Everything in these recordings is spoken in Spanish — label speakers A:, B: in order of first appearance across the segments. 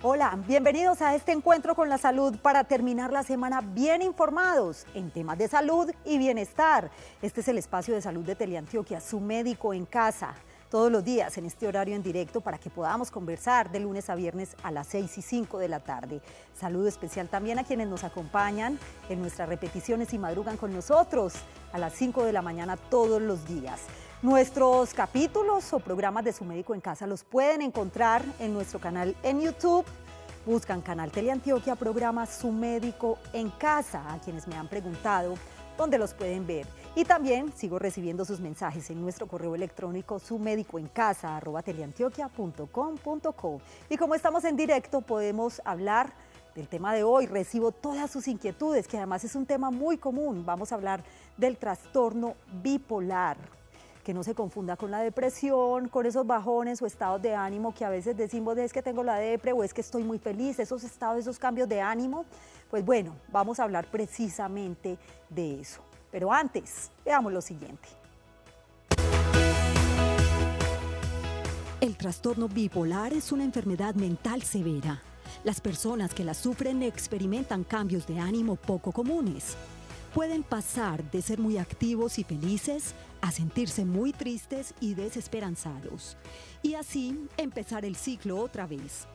A: Hola, bienvenidos a este encuentro con la salud para terminar la semana bien informados en temas de salud y bienestar. Este es el espacio de salud de Teleantioquia, su médico en casa, todos los días en este horario en directo para que podamos conversar de lunes a viernes a las 6 y 5 de la tarde. Saludo especial también a quienes nos acompañan en nuestras repeticiones y madrugan con nosotros a las 5 de la mañana todos los días. Nuestros capítulos o programas de Su Médico en Casa los pueden encontrar en nuestro canal en YouTube. Buscan Canal Teleantioquia, programa Su Médico en Casa, a quienes me han preguntado dónde los pueden ver. Y también sigo recibiendo sus mensajes en nuestro correo electrónico sumedicoencasa@teleantioquia.com.co. Y como estamos en directo, podemos hablar del tema de hoy. Recibo todas sus inquietudes, que además es un tema muy común. Vamos a hablar del trastorno bipolar. Que no se confunda con la depresión, con esos bajones o estados de ánimo que a veces decimos es que tengo la depre o es que estoy muy feliz, esos estados, esos cambios de ánimo. Pues bueno, vamos a hablar precisamente de eso. Pero antes, veamos lo siguiente.
B: El trastorno bipolar es una enfermedad mental severa. Las personas que la sufren experimentan cambios de ánimo poco comunes. Pueden pasar de ser muy activos y felices a sentirse muy tristes y desesperanzados, y así empezar el ciclo otra vez.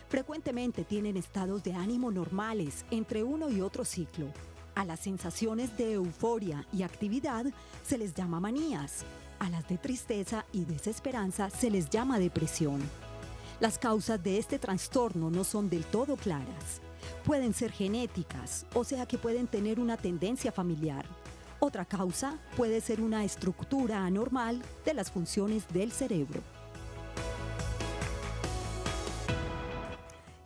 B: Frecuentemente tienen estados de ánimo normales entre uno y otro ciclo. A las sensaciones de euforia y actividad se les llama manías. A las de tristeza y desesperanza se les llama depresión. Las causas de este trastorno no son del todo claras. Pueden ser genéticas, o sea que pueden tener una tendencia familiar. Otra causa puede ser una estructura anormal de las funciones del cerebro.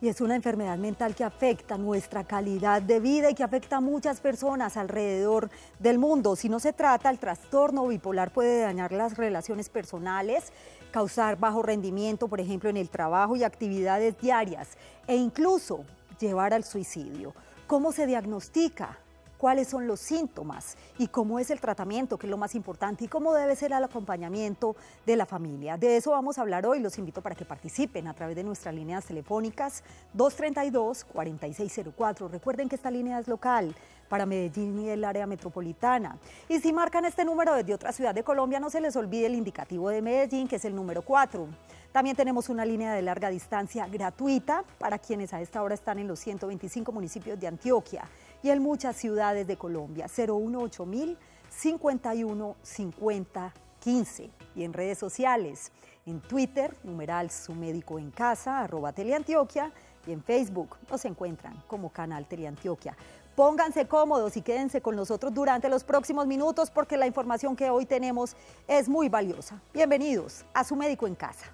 A: Y es una enfermedad mental que afecta nuestra calidad de vida y que afecta a muchas personas alrededor del mundo. Si no se trata, el trastorno bipolar puede dañar las relaciones personales, causar bajo rendimiento, por ejemplo, en el trabajo y actividades diarias, e incluso llevar al suicidio. ¿Cómo se diagnostica? ¿Cuáles son los síntomas? ¿Y cómo es el tratamiento, que es lo más importante? ¿Y cómo debe ser el acompañamiento de la familia? De eso vamos a hablar hoy. Los invito para que participen a través de nuestras líneas telefónicas 232-4604. Recuerden que esta línea es local para Medellín y el área metropolitana. Y si marcan este número desde otra ciudad de Colombia, no se les olvide el indicativo de Medellín, que es el número 4. También tenemos una línea de larga distancia gratuita para quienes a esta hora están en los 125 municipios de Antioquia y en muchas ciudades de Colombia, 018.000 51 50 15. Y en redes sociales, en Twitter, numeral Su Médico en Casa, @Teleantioquia, y en Facebook nos encuentran como Canal Teleantioquia. Pónganse cómodos y quédense con nosotros durante los próximos minutos porque la información que hoy tenemos es muy valiosa. Bienvenidos a Su Médico en Casa.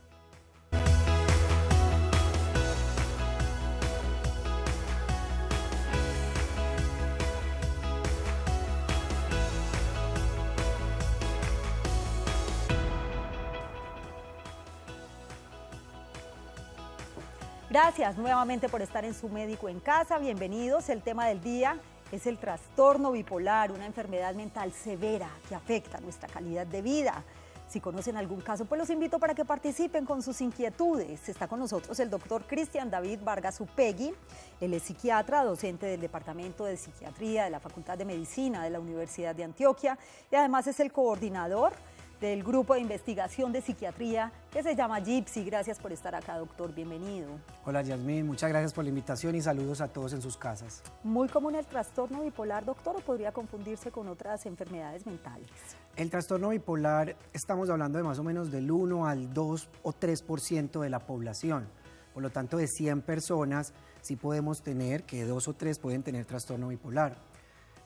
A: Gracias nuevamente por estar en Su Médico en Casa. Bienvenidos. El tema del día es el trastorno bipolar, una enfermedad mental severa que afecta nuestra calidad de vida. Si conocen algún caso, pues los invito para que participen con sus inquietudes. Está con nosotros el doctor Cristian David Vargas Upegui. Él es psiquiatra, docente del Departamento de Psiquiatría de la Facultad de Medicina de la Universidad de Antioquia y además es el coordinador del Grupo de Investigación de Psiquiatría que se llama GIPSI. Gracias por estar acá, doctor. Bienvenido.
C: Hola, Yasmín. Muchas gracias por la invitación y saludos a todos en sus casas.
A: ¿Muy común el trastorno bipolar, doctor, o podría confundirse con otras enfermedades mentales?
C: El trastorno bipolar, estamos hablando de más o menos del 1 al 2 o 3% de la población. Por lo tanto, de 100 personas, sí podemos tener que 2 o 3 pueden tener trastorno bipolar.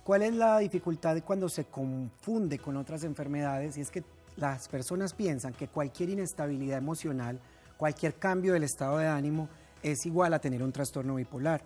C: ¿Cuál es la dificultad cuando se confunde con otras enfermedades? Y es que las personas piensan que cualquier inestabilidad emocional, cualquier cambio del estado de ánimo es igual a tener un trastorno bipolar.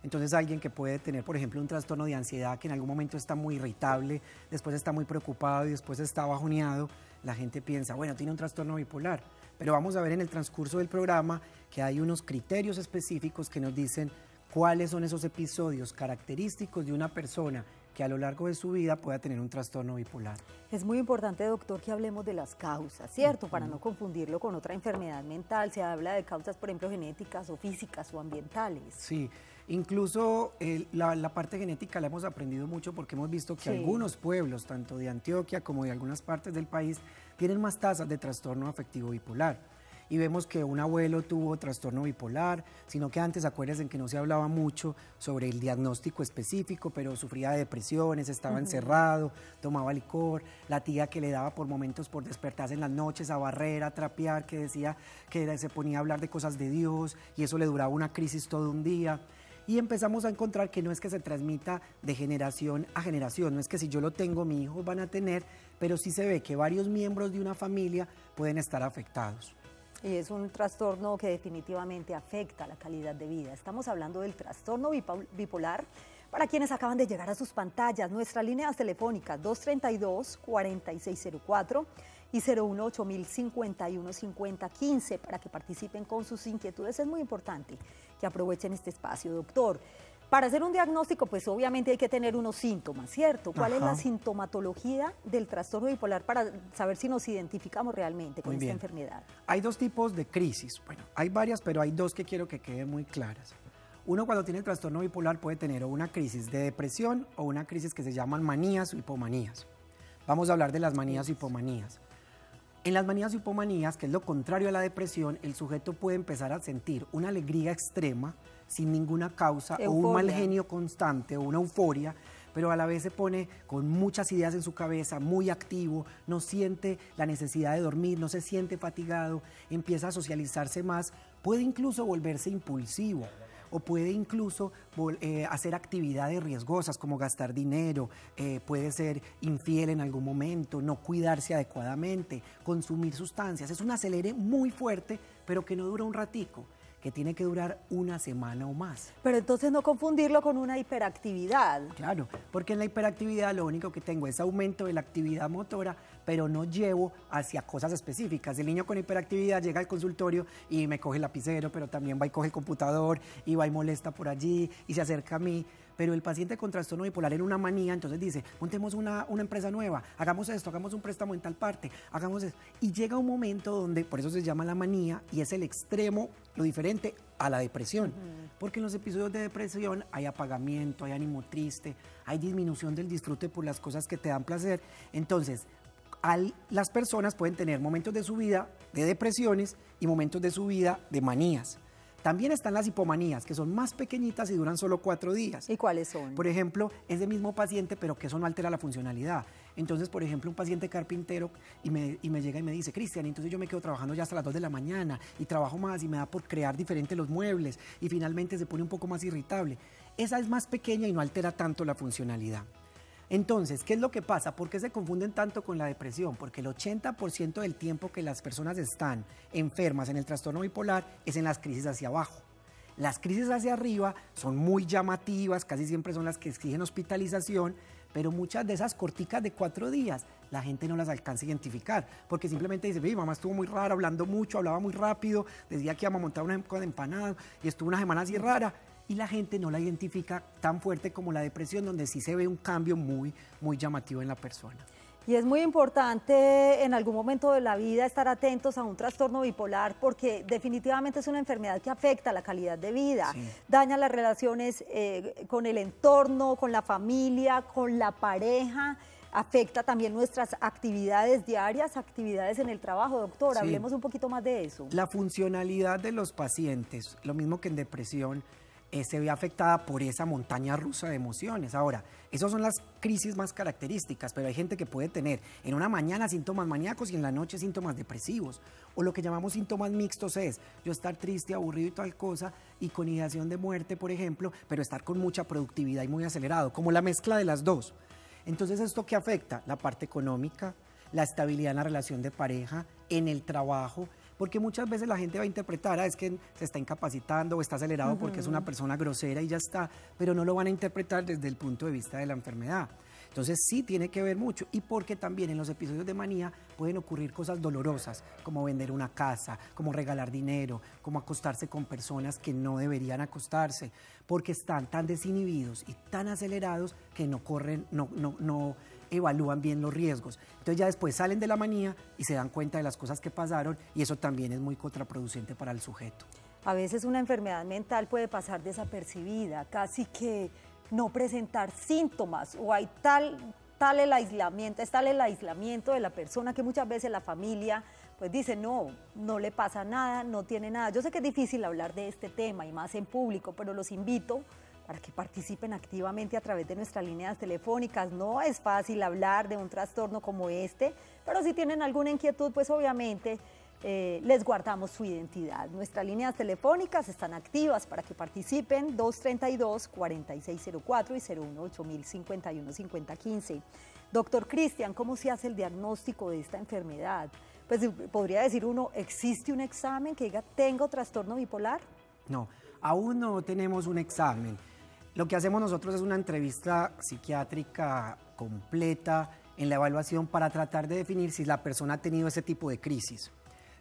C: Entonces alguien que puede tener, por ejemplo, un trastorno de ansiedad que en algún momento está muy irritable, después está muy preocupado y después está bajoneado, la gente piensa, bueno, tiene un trastorno bipolar. Pero vamos a ver en el transcurso del programa que hay unos criterios específicos que nos dicen cuáles son esos episodios característicos de una persona que a lo largo de su vida pueda tener un trastorno bipolar.
A: Es muy importante, doctor, que hablemos de las causas, ¿cierto? Para no confundirlo con otra enfermedad mental. Se habla de causas, por ejemplo, genéticas o físicas o ambientales.
C: Sí, incluso la parte genética la hemos aprendido mucho porque hemos visto que algunos pueblos, tanto de Antioquia como de algunas partes del país, tienen más tasas de trastorno afectivo bipolar. Y vemos que un abuelo tuvo trastorno bipolar, sino que antes, acuérdense que no se hablaba mucho sobre el diagnóstico específico, pero sufría de depresiones, estaba encerrado, tomaba licor, la tía que le daba por momentos por despertarse en las noches a barrer, a trapear, que decía que se ponía a hablar de cosas de Dios y eso le duraba una crisis todo un día. Y empezamos a encontrar que no es que se transmita de generación a generación, no es que si yo lo tengo, mis hijos van a tener, pero sí se ve que varios miembros de una familia pueden estar afectados.
A: Y es un trastorno que definitivamente afecta la calidad de vida. Estamos hablando del trastorno bipolar. Para quienes acaban de llegar a sus pantallas, nuestras líneas telefónicas 232-4604 y 018-051-5015 para que participen con sus inquietudes. Es muy importante que aprovechen este espacio, doctor. Para hacer un diagnóstico, pues obviamente hay que tener unos síntomas, ¿cierto? ¿Cuál es la sintomatología del trastorno bipolar para saber si nos identificamos realmente con esta enfermedad?
C: Hay dos tipos de crisis. Bueno, hay varias, pero hay dos que quiero que queden muy claras. Uno, cuando tiene el trastorno bipolar, puede tener o una crisis de depresión o una crisis que se llaman manías o hipomanías. Vamos a hablar de las manías y hipomanías. En las manías y hipomanías, que es lo contrario a la depresión, el sujeto puede empezar a sentir una alegría extrema sin ninguna causa, o un mal genio constante o una euforia, pero a la vez se pone con muchas ideas en su cabeza, muy activo, no siente la necesidad de dormir, no se siente fatigado, empieza a socializarse más, puede incluso volverse impulsivo o puede incluso hacer actividades riesgosas como gastar dinero, puede ser infiel en algún momento, no cuidarse adecuadamente, consumir sustancias. Es un acelere muy fuerte, pero que no dura un ratico, que tiene que durar una semana o más.
A: Pero entonces no confundirlo con una hiperactividad.
C: Claro, porque en la hiperactividad lo único que tengo es aumento de la actividad motora, pero no llevo hacia cosas específicas. El niño con hiperactividad llega al consultorio y me coge el lapicero, pero también va y coge el computador y va y molesta por allí y se acerca a mí. Pero el paciente con trastorno bipolar en una manía, entonces dice, montemos una empresa nueva, hagamos esto, hagamos un préstamo en tal parte, hagamos eso. Y llega un momento donde, por eso se llama la manía, y es el extremo, lo diferente a la depresión. Porque en los episodios de depresión hay apagamiento, hay ánimo triste, hay disminución del disfrute por las cosas que te dan placer. Entonces, las personas pueden tener momentos de su vida de depresiones y momentos de su vida de manías. También están las hipomanías, que son más pequeñitas y duran solo 4 días.
A: ¿Y cuáles son?
C: Por ejemplo, es del mismo paciente, pero que eso no altera la funcionalidad. Entonces, por ejemplo, un paciente carpintero y me llega y me dice, Cristian, entonces yo me quedo trabajando ya hasta las 2 de la mañana y trabajo más y me da por crear diferentes los muebles y finalmente se pone un poco más irritable. Esa es más pequeña y no altera tanto la funcionalidad. Entonces, ¿qué es lo que pasa? ¿Por qué se confunden tanto con la depresión? Porque el 80% del tiempo que las personas están enfermas en el trastorno bipolar es en las crisis hacia abajo. Las crisis hacia arriba son muy llamativas, casi siempre son las que exigen hospitalización, pero muchas de esas corticas de 4 días la gente no las alcanza a identificar, porque simplemente dice, mamá estuvo muy rara, hablando mucho, hablaba muy rápido, decía que íbamos a montar una época de empanada y estuvo una semana así rara. Y la gente no la identifica tan fuerte como la depresión, donde sí se ve un cambio muy, muy llamativo en la persona.
A: Y es muy importante en algún momento de la vida estar atentos a un trastorno bipolar porque definitivamente es una enfermedad que afecta la calidad de vida, daña las relaciones con el entorno, con la familia, con la pareja, afecta también nuestras actividades diarias, actividades en el trabajo. Doctor, hablemos un poquito más de eso.
C: La funcionalidad de los pacientes, lo mismo que en depresión, se ve afectada por esa montaña rusa de emociones. Ahora, esas son las crisis más características, pero hay gente que puede tener en una mañana síntomas maníacos y en la noche síntomas depresivos. O lo que llamamos síntomas mixtos es yo estar triste, aburrido y tal cosa, y con ideación de muerte, por ejemplo, pero estar con mucha productividad y muy acelerado, como la mezcla de las dos. Entonces, ¿esto qué afecta? La parte económica, la estabilidad en la relación de pareja, en el trabajo, porque muchas veces la gente va a interpretar, es que se está incapacitando o está acelerado porque es una persona grosera y ya está, pero no lo van a interpretar desde el punto de vista de la enfermedad. Entonces sí tiene que ver mucho, y porque también en los episodios de manía pueden ocurrir cosas dolorosas, como vender una casa, como regalar dinero, como acostarse con personas que no deberían acostarse, porque están tan desinhibidos y tan acelerados que no evalúan bien los riesgos. Entonces ya después salen de la manía y se dan cuenta de las cosas que pasaron, y eso también es muy contraproducente para el sujeto.
A: A veces una enfermedad mental puede pasar desapercibida, casi que no presentar síntomas, o hay tal el aislamiento de la persona que muchas veces la familia pues dice no le pasa nada, no tiene nada. Yo sé que es difícil hablar de este tema y más en público, pero los invito para que participen activamente a través de nuestras líneas telefónicas. No es fácil hablar de un trastorno como este, pero si tienen alguna inquietud, pues obviamente les guardamos su identidad. Nuestras líneas telefónicas están activas para que participen, 232-4604 y 018-051-5015. Doctor Cristian, ¿cómo se hace el diagnóstico de esta enfermedad? Pues podría decir uno, ¿existe un examen que diga tengo trastorno bipolar?
C: No, aún no tenemos un examen. Lo que hacemos nosotros es una entrevista psiquiátrica completa en la evaluación para tratar de definir si la persona ha tenido ese tipo de crisis.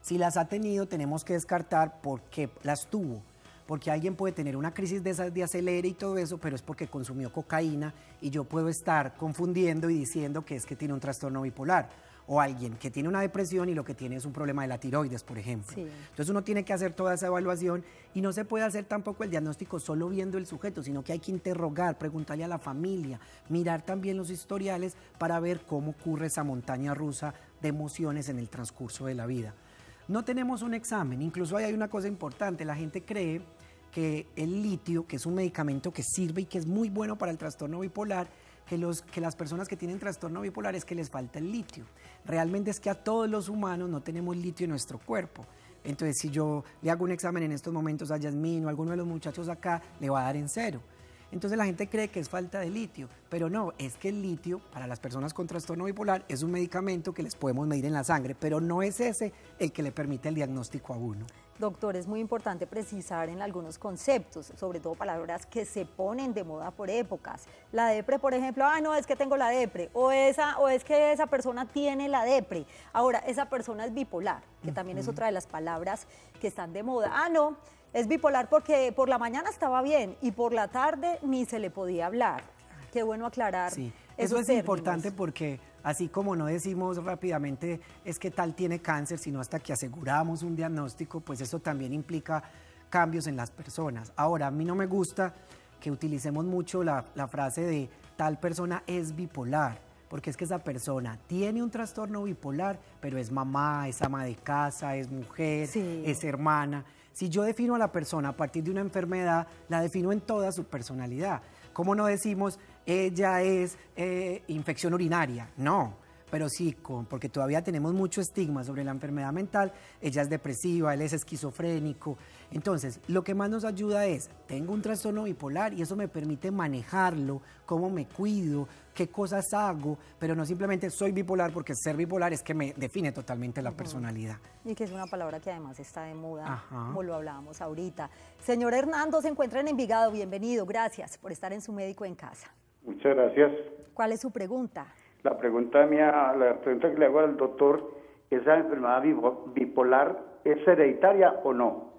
C: Si las ha tenido, tenemos que descartar por qué las tuvo. Porque alguien puede tener una crisis de esas de acelere y todo eso, pero es porque consumió cocaína, y yo puedo estar confundiendo y diciendo que es que tiene un trastorno bipolar. O alguien que tiene una depresión y lo que tiene es un problema de la tiroides, por ejemplo. Sí. Entonces uno tiene que hacer toda esa evaluación, y no se puede hacer tampoco el diagnóstico solo viendo el sujeto, sino que hay que interrogar, preguntarle a la familia, mirar también los historiales para ver cómo ocurre esa montaña rusa de emociones en el transcurso de la vida. No tenemos un examen, incluso hay una cosa importante, la gente cree que el litio, que es un medicamento que sirve y que es muy bueno para el trastorno bipolar, que las personas que tienen trastorno bipolar es que les falta el litio. Realmente es que a todos los humanos no tenemos litio en nuestro cuerpo. Entonces, si yo le hago un examen en estos momentos a Yasmín o a alguno de los muchachos acá, le va a dar en 0. Entonces la gente cree que es falta de litio, pero no, es que el litio para las personas con trastorno bipolar es un medicamento que les podemos medir en la sangre, pero no es ese el que le permite el diagnóstico a uno.
A: Doctor, es muy importante precisar en algunos conceptos, sobre todo palabras que se ponen de moda por épocas. La depre, por ejemplo, no, es que tengo la depre, o es que esa persona tiene la depre. Ahora, esa persona es bipolar, que también es otra de las palabras que están de moda. No, es bipolar porque por la mañana estaba bien y por la tarde ni se le podía hablar. Qué bueno aclarar.
C: Sí, eso es importante porque así como no decimos rápidamente es que tal tiene cáncer, sino hasta que aseguramos un diagnóstico, pues eso también implica cambios en las personas. Ahora, a mí no me gusta que utilicemos mucho la frase de tal persona es bipolar, porque es que esa persona tiene un trastorno bipolar, pero es mamá, es ama de casa, es mujer, sí, es hermana. Si yo defino a la persona a partir de una enfermedad, la defino en toda su personalidad. ¿Cómo no decimos ella es infección urinaria? No, pero sí, porque todavía tenemos mucho estigma sobre la enfermedad mental. Ella es depresiva, él es esquizofrénico. Entonces, lo que más nos ayuda es, tengo un trastorno bipolar y eso me permite manejarlo, cómo me cuido, qué cosas hago, pero no simplemente soy bipolar, porque ser bipolar es que me define totalmente la personalidad.
A: Y que es una palabra que además está de moda, como lo hablábamos ahorita. Señor Hernando, se encuentra en Envigado, bienvenido, gracias por estar en Su Médico en Casa.
D: Muchas gracias.
A: ¿Cuál es su pregunta?
D: La pregunta que le hago al doctor, ¿esa enfermedad bipolar es hereditaria o no?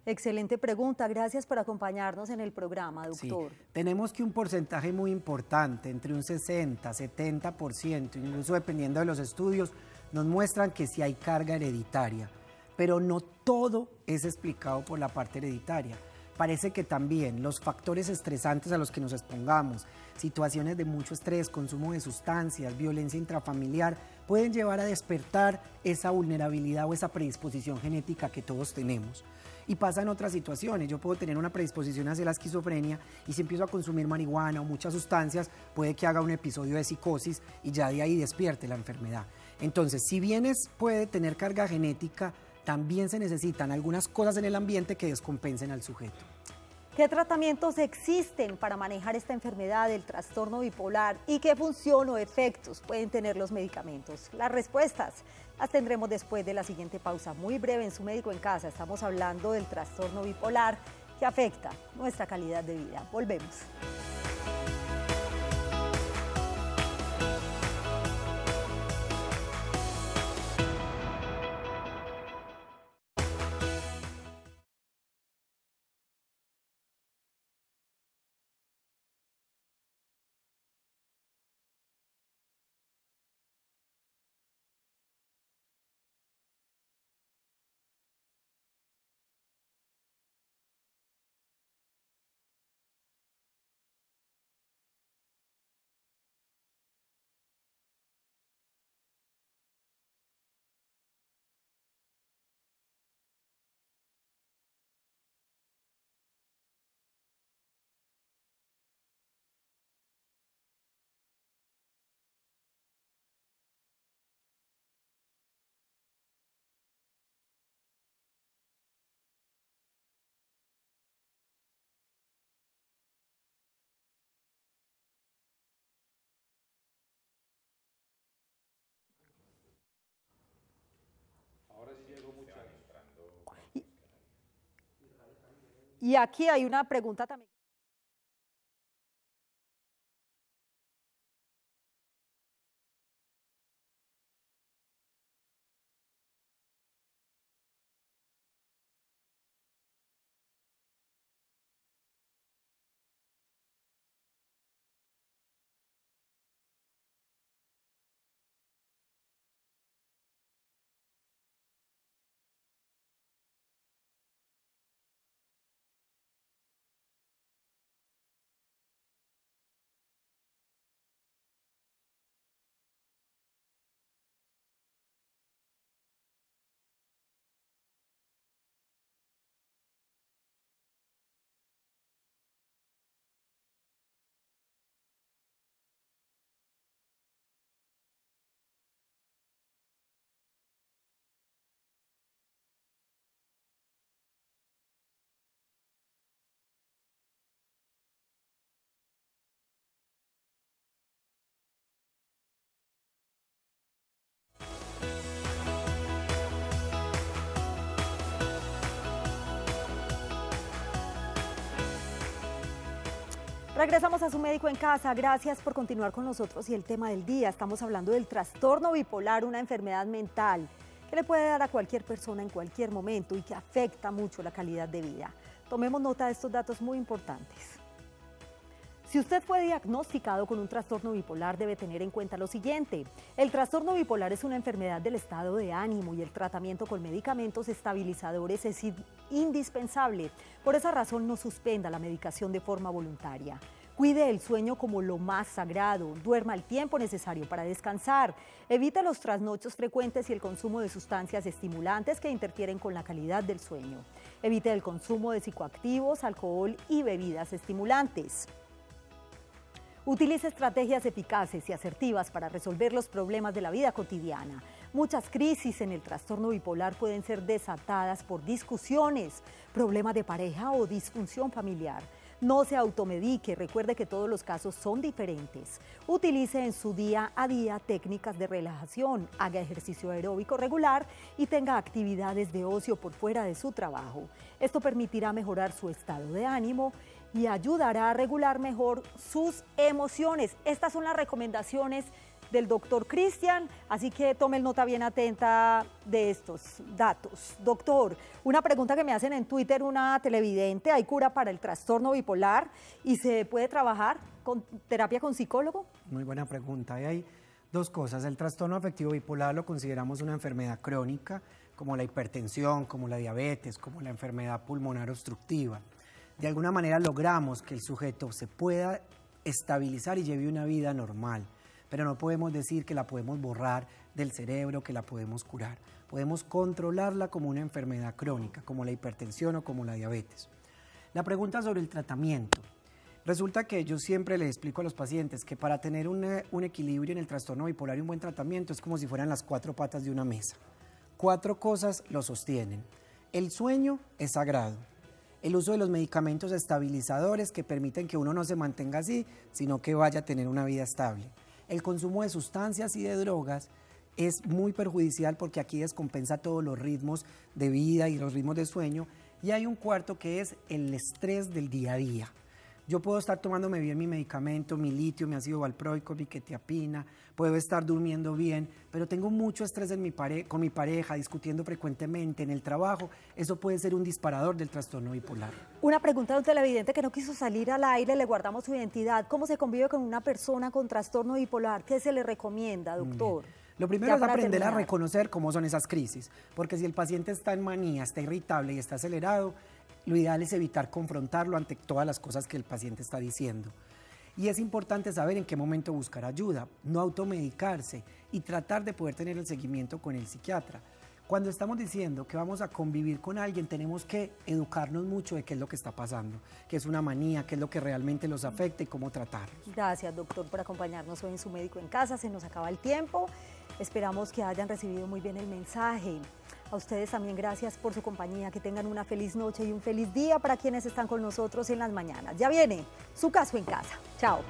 A: Excelente pregunta, gracias por acompañarnos en el programa, doctor.
C: Sí, tenemos que un porcentaje muy importante, entre un 60, 70%, incluso dependiendo de los estudios, nos muestran que sí hay carga hereditaria, pero no todo es explicado por la parte hereditaria. Parece que también los factores estresantes a los que nos expongamos, situaciones de mucho estrés, consumo de sustancias, violencia intrafamiliar, pueden llevar a despertar esa vulnerabilidad o esa predisposición genética que todos tenemos. Y pasa en otras situaciones, yo puedo tener una predisposición hacia la esquizofrenia y si empiezo a consumir marihuana o muchas sustancias, puede que haga un episodio de psicosis y ya de ahí despierte la enfermedad. Entonces, si bien puede tener carga genética, también se necesitan algunas cosas en el ambiente que descompensen al sujeto.
A: ¿Qué tratamientos existen para manejar esta enfermedad del trastorno bipolar y qué función o efectos pueden tener los medicamentos? Las respuestas las tendremos después de la siguiente pausa muy breve en Su Médico en Casa. Estamos hablando del trastorno bipolar que afecta nuestra calidad de vida. Volvemos. Y aquí hay una pregunta también. Regresamos a Su Médico en Casa. Gracias por continuar con nosotros y el tema del día. Estamos hablando del trastorno bipolar, una enfermedad mental que le puede dar a cualquier persona en cualquier momento y que afecta mucho la calidad de vida. Tomemos nota de estos datos muy importantes. Si usted fue diagnosticado con un trastorno bipolar, debe tener en cuenta lo siguiente. El trastorno bipolar es una enfermedad del estado de ánimo y el tratamiento con medicamentos estabilizadores es indispensable. Por esa razón, no suspenda la medicación de forma voluntaria. Cuide el sueño como lo más sagrado, duerma el tiempo necesario para descansar, evite los trasnochos frecuentes y el consumo de sustancias estimulantes que interfieren con la calidad del sueño. Evite el consumo de psicoactivos, alcohol y bebidas estimulantes. Utilice estrategias eficaces y asertivas para resolver los problemas de la vida cotidiana. Muchas crisis en el trastorno bipolar pueden ser desatadas por discusiones, problemas de pareja o disfunción familiar. No se automedique, recuerde que todos los casos son diferentes. Utilice en su día a día técnicas de relajación, haga ejercicio aeróbico regular y tenga actividades de ocio por fuera de su trabajo. Esto permitirá mejorar su estado de ánimo y ayudará a regular mejor sus emociones. Estas son las recomendaciones del doctor Cristian, así que tome nota bien atenta de estos datos. Doctor, una pregunta que me hacen en Twitter una televidente, ¿hay cura para el trastorno bipolar y se puede trabajar con terapia con psicólogo?
C: Muy buena pregunta. Y hay dos cosas. El trastorno afectivo bipolar lo consideramos una enfermedad crónica, como la hipertensión, como la diabetes, como la enfermedad pulmonar obstructiva. De alguna manera logramos que el sujeto se pueda estabilizar y lleve una vida normal, pero no podemos decir que la podemos borrar del cerebro, que la podemos curar. Podemos controlarla como una enfermedad crónica, como la hipertensión o como la diabetes. La pregunta sobre el tratamiento. Resulta que yo siempre le explico a los pacientes que para tener un equilibrio en el trastorno bipolar y un buen tratamiento es como si fueran las 4 patas de una mesa. 4 cosas lo sostienen. El sueño es sagrado. El uso de los medicamentos estabilizadores que permiten que uno no se mantenga así, sino que vaya a tener una vida estable. El consumo de sustancias y de drogas es muy perjudicial porque aquí descompensa todos los ritmos de vida y los ritmos de sueño. Y hay un cuarto que es el estrés del día a día. Yo puedo estar tomándome bien mi medicamento, mi litio, mi ácido valproico, mi quetiapina, puedo estar durmiendo bien, pero tengo mucho estrés con mi pareja, discutiendo frecuentemente en el trabajo. Eso puede ser un disparador del trastorno bipolar.
A: Una pregunta de un televidente que no quiso salir al aire, le guardamos su identidad. ¿Cómo se convive con una persona con trastorno bipolar? ¿Qué se le recomienda, doctor?
C: Lo primero es aprender a reconocer cómo son esas crisis, porque si el paciente está en manía, está irritable y está acelerado, lo ideal es evitar confrontarlo ante todas las cosas que el paciente está diciendo. Y es importante saber en qué momento buscar ayuda, no automedicarse y tratar de poder tener el seguimiento con el psiquiatra. Cuando estamos diciendo que vamos a convivir con alguien, tenemos que educarnos mucho de qué es lo que está pasando, qué es una manía, qué es lo que realmente los afecta y cómo tratarlos.
A: Gracias, doctor, por acompañarnos hoy en Su Médico en Casa. Se nos acaba el tiempo. Esperamos que hayan recibido muy bien el mensaje. A ustedes también gracias por su compañía. Que tengan una feliz noche y un feliz día para quienes están con nosotros en las mañanas. Ya viene Su Caso en Casa. Chao.